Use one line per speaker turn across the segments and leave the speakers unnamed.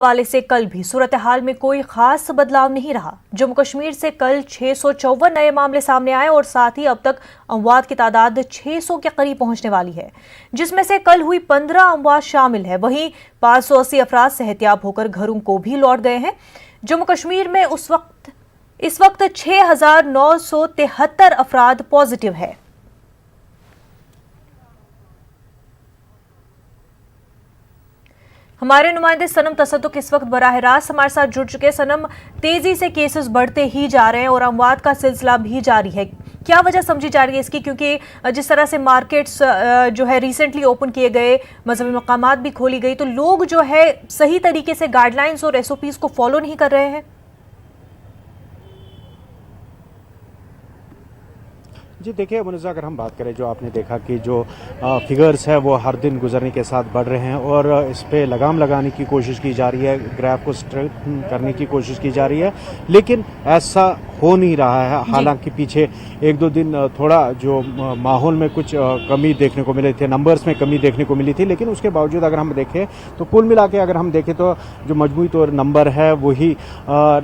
हवाले से कल भी सूरत हाल में कोई खास बदलाव नहीं रहा। जम्मू कश्मीर से कल 654 नए मामले सामने आए और साथ ही अब तक अमवात की तादाद 600 के करीब पहुंचने वाली है, जिसमें से कल हुई 15 अमवात शामिल है। वहीं 580 अफराद सेहतियाब होकर घरों को भी लौट गए हैं। जम्मू कश्मीर में इस वक्त 6,973 अफराद पॉजिटिव है। हमारे नुमाइंदे सनम तसद्दुक इस वक्त बराह रास्त हमारे साथ जुड़ चुके। सनम, तेजी से केसेस बढ़ते ही जा रहे हैं और अमवात का सिलसिला भी जारी है। क्या वजह समझी जा रही है इसकी? क्योंकि जिस तरह से मार्केट्स जो है रिसेंटली ओपन किए गए, मजहबी मकामात भी खोली गई, तो लोग जो है सही तरीके से गाइडलाइंस और SOPs को फॉलो नहीं कर रहे हैं।
जी देखिए मुनिज़ा, अगर हम बात करें, जो आपने देखा कि जो फिगर्स है वो हर दिन गुजरने के साथ बढ़ रहे हैं और इस पे लगाम लगाने की कोशिश की जा रही है, ग्राफ को स्ट्रेंथन करने की कोशिश की जा रही है, लेकिन ऐसा हो नहीं रहा है। हालांकि पीछे एक दो दिन थोड़ा जो माहौल में कुछ कमी देखने को मिले थे, नंबर्स में कमी देखने को मिली थी, लेकिन उसके बावजूद अगर हम देखें तो कुल मिला के अगर हम देखें तो जो मजमूई तौर नंबर है वही आ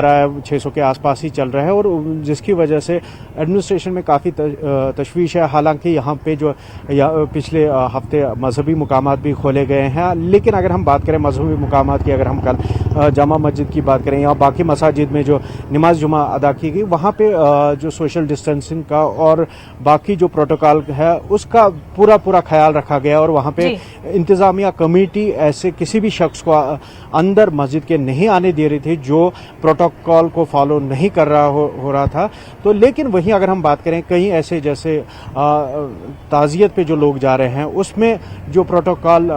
रहा है, 600 के आसपास ही चल रहा है, और जिसकी वजह से एडमिनिस्ट्रेशन में काफ़ी तशवीश है। हालांकि यहाँ पे जो पिछले हफ्ते मजहबी मुकामात भी खोले गए हैं, लेकिन अगर हम बात करें मजहबी मुकामात की, अगर हम कल जामा मस्जिद की बात करें या बाकी मसाजिद में जो नमाज जुमा अदा की गई, वहाँ पे जो सोशल डिस्टेंसिंग का और बाकी जो प्रोटोकॉल है उसका पूरा ख्याल रखा गया, और वहाँ पे इंतजामिया कमेटी ऐसे किसी भी शख्स को अंदर मस्जिद के नहीं आने दे रही थी जो प्रोटोकॉल को फॉलो नहीं कर रहा हो रहा था। तो लेकिन वहीं अगर हम बात करें, कहीं ऐसे जैसे ताज़ियत पे जो लोग जा रहे हैं उसमें जो प्रोटोकॉल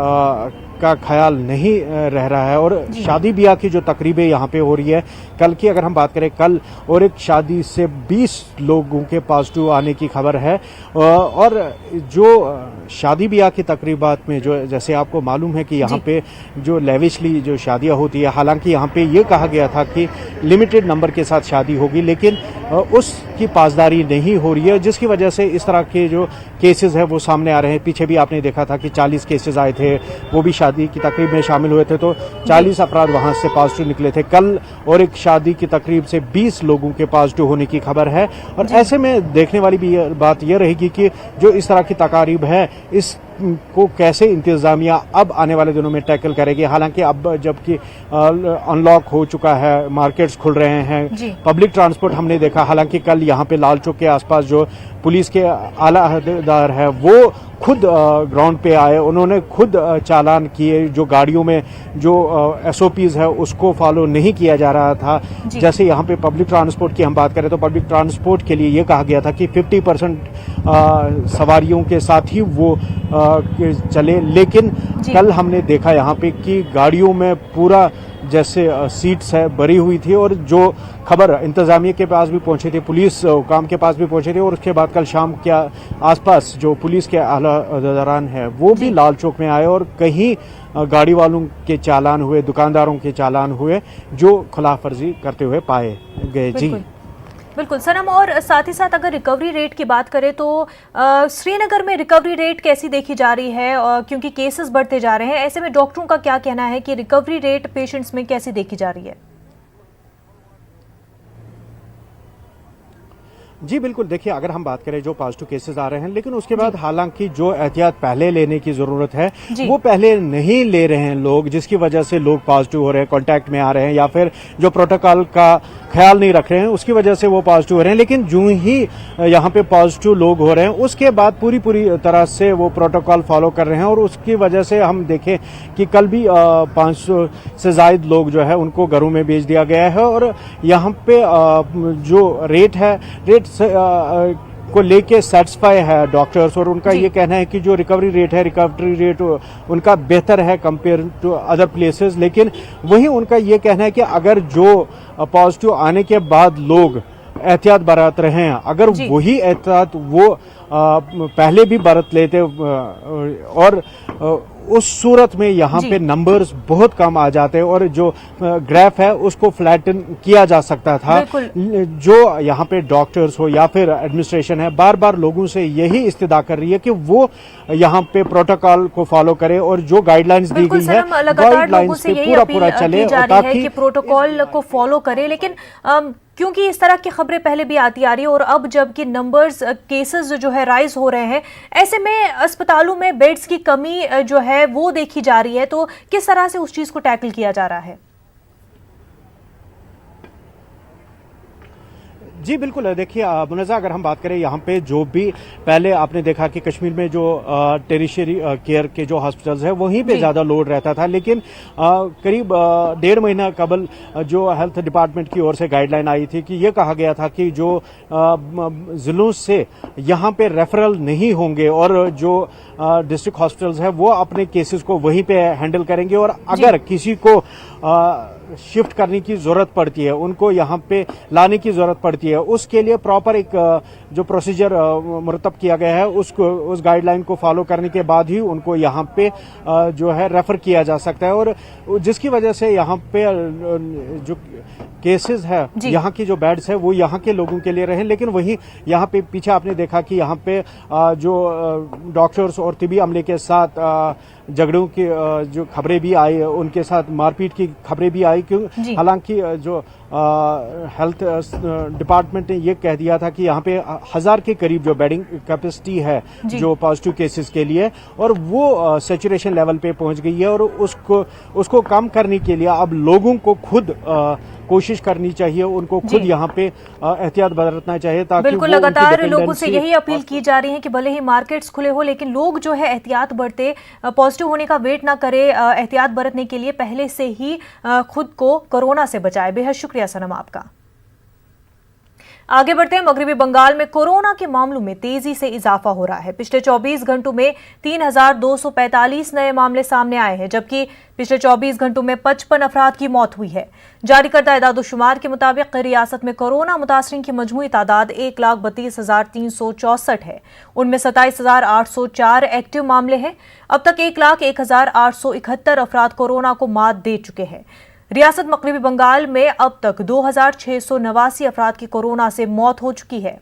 का ख्याल नहीं रह रहा है, और शादी ब्याह की जो तकरीबें यहाँ पे हो रही है, कल की अगर हम बात करें, कल और एक शादी से 20 लोगों के पॉजिटिव आने की खबर है। और जो शादी ब्याह की तकरीबात में जो जैसे आपको मालूम है कि यहाँ पे जो लेविशली जो शादियाँ होती है, हालांकि यहाँ पे ये कहा गया था कि लिमिटेड नंबर के साथ शादी होगी, लेकिन उसकी पासदारी नहीं हो रही है, जिसकी वजह से इस तरह के जो केसेस है वो सामने आ रहे हैं। पीछे भी आपने देखा था कि 40 केसेस आए थे, वो भी शादी की तकरीब में शामिल हुए थे, तो 40 अफराद वहां से पॉजिटिव निकले थे। कल और एक शादी की तकरीब से 20 लोगों के पॉजिटिव होने की खबर है। और ऐसे में देखने वाली भी बात यह रहेगी कि जो इस तरह की तकारीब है इसको कैसे इंतजामिया अब आने वाले दिनों में टैकल करेगी। हालांकि अब जबकि अनलॉक हो चुका है, मार्केट्स खुल रहे हैं, पब्लिक ट्रांसपोर्ट हमने देखा, हालांकि कल यहाँ पे लाल चौक के आसपास जो पुलिस के आला अहदेदार है वो खुद ग्राउंड पे आए, उन्होंने खुद चालान किए। जो गाड़ियों में जो SOPs है उसको फॉलो नहीं किया जा रहा था। जैसे यहाँ पे पब्लिक ट्रांसपोर्ट की हम बात करें तो पब्लिक ट्रांसपोर्ट के लिए ये कहा गया था कि 50% सवारियों के साथ ही वो चले, लेकिन कल हमने देखा यहाँ पे कि गाड़ियों में पूरा जैसे सीट्स है भरी हुई थी, और जो खबर इंतजामिया के पास भी पहुंची थी, पुलिस हुकाम के पास भी पहुंची थी, और उसके बाद कल शाम के आसपास जो पुलिस के आला अहदेदारान है वो भी लाल चौक में आए, और कहीं गाड़ी वालों के चालान हुए, दुकानदारों के चालान हुए जो खिलाफ वर्जी करते हुए पाए गए। जी
बिल्कुल सनम, और साथ ही साथ अगर रिकवरी रेट की बात करें तो श्रीनगर में रिकवरी रेट कैसी देखी जा रही है? क्योंकि केसेस बढ़ते जा रहे हैं, ऐसे में डॉक्टरों का क्या कहना है कि रिकवरी रेट पेशेंट्स में कैसी देखी जा रही है?
जी बिल्कुल, देखिए अगर हम बात करें जो पॉजिटिव केसेस आ रहे हैं, लेकिन उसके बाद हालांकि जो एहतियात पहले लेने की जरूरत है वो पहले नहीं ले रहे हैं लोग, जिसकी वजह से लोग पॉजिटिव हो रहे हैं, कांटेक्ट में आ रहे हैं, या फिर जो प्रोटोकॉल का ख्याल नहीं रख रहे हैं उसकी वजह से वो पॉजिटिव हो रहे हैं। लेकिन जो ही यहाँ पे पॉजिटिव लोग हो रहे हैं उसके बाद पूरी तरह से वो प्रोटोकॉल फॉलो कर रहे हैं, और उसकी वजह से हम देखें कि कल भी 500 से ज्यादा लोग जो है उनको घरों में भेज दिया गया है। और यहाँ पे जो रेट को लेके सेटिस्फाई है डॉक्टर्स, और उनका ये कहना है कि जो रिकवरी रेट उनका बेहतर है कंपेयर टू अदर प्लेसेस। लेकिन वहीं उनका ये कहना है कि अगर जो पॉजिटिव आने के बाद लोग एहतियात बरत रहे हैं, अगर वही एहतियात वो पहले भी बरत लेते और उस सूरत में यहाँ पे नंबर्स बहुत कम आ जाते हैं और जो ग्राफ है उसको फ्लैटन किया जा सकता था। जो यहाँ पे डॉक्टर्स हो या फिर एडमिनिस्ट्रेशन है, बार बार लोगों से यही इस्तदा कर रही है कि वो यहाँ पे प्रोटोकॉल को फॉलो करे और जो गाइडलाइंस दी गई है गाइडलाइंस पे पूरा चले
ताकि प्रोटोकॉल को फॉलो करे। लेकिन क्योंकि इस तरह की खबरें पहले भी आती आ रही है और अब जबकि नंबर्स केसेस जो है राइज हो रहे हैं, ऐसे में अस्पतालों में बेड्स की कमी जो है वो देखी जा रही है, तो किस तरह से उस चीज को टैकल किया जा रहा है?
जी बिल्कुल, देखिए मुनज़्ज़ा, अगर हम बात करें यहाँ पे जो भी पहले आपने देखा कि कश्मीर में जो टेरिशरी केयर के जो हॉस्पिटल्स हैं वहीं पे ज़्यादा लोड रहता था, लेकिन करीब 1.5 महीना कबल जो हेल्थ डिपार्टमेंट की ओर से गाइडलाइन आई थी कि ये कहा गया था कि जो ज़िलों से यहाँ पे रेफरल नहीं होंगे और जो डिस्ट्रिक्ट हॉस्पिटल्स हैं वो अपने केसेस को वहीं पे हैंडल करेंगे और अगर किसी को शिफ्ट करने की जरूरत पड़ती है, उनको यहाँ पे लाने की जरूरत पड़ती है, उसके लिए प्रॉपर एक जो प्रोसीजर मुरतब किया गया है उस गाइडलाइन को फॉलो करने के बाद ही उनको यहाँ पे जो है रेफर किया जा सकता है। और जिसकी वजह से यहाँ पे जो केसेस है, यहाँ की जो बेड्स है वो यहाँ के लोगों के लिए रहे, लेकिन वहीं यहाँ पे पीछे आपने देखा कि यहाँ पे जो डॉक्टर्स और तिबी अमले के साथ झगड़ों की जो खबरें भी आई, उनके साथ मारपीट की खबरें भी आई, क्यों हालांकि जो हेल्थ डिपार्टमेंट ने ये कह दिया था कि यहाँ पे 1000 के करीब जो बेडिंग कैपेसिटी है जो पॉजिटिव केसेस के लिए, और वो सैचुरेशन लेवल पे पहुंच गई है और उसको कम करने के लिए अब लोगों को खुद कोशिश करनी चाहिए, उनको खुद यहाँ पे एहतियात बरतना चाहिए ताकि
बिल्कुल लगातार लोगों से यही अपील की जा रही है कि भले ही मार्केट्स खुले हो लेकिन लोग जो है एहतियात बरते, पॉजिटिव होने का वेट ना करे, एहतियात बरतने के लिए पहले से ही खुद को कोरोना से बचाए। बेहद शुक्रिया सनम आपका। आगे बढ़ते हैं। मगरिबी बंगाल में कोरोना के मामलों में तेजी से इजाफा हो रहा है। पिछले 24 घंटों में 3245 नए मामले सामने आए हैं, जबकि पिछले 24 घंटों में 55 अफराद की मौत हुई है। जारी करदा एदाद-ओ-शुमार के मुताबिक रियासत में कोरोना मुतासरीन की मजमूई तादाद 1,32,364 है। उनमें 27,804 एक्टिव मामले हैं। अब तक 1,01,871 अफराद कोरोना को मात दे चुके हैं। रियासत मगरिबी बंगाल में अब तक 2,689 अफराद की कोरोना से मौत हो चुकी है।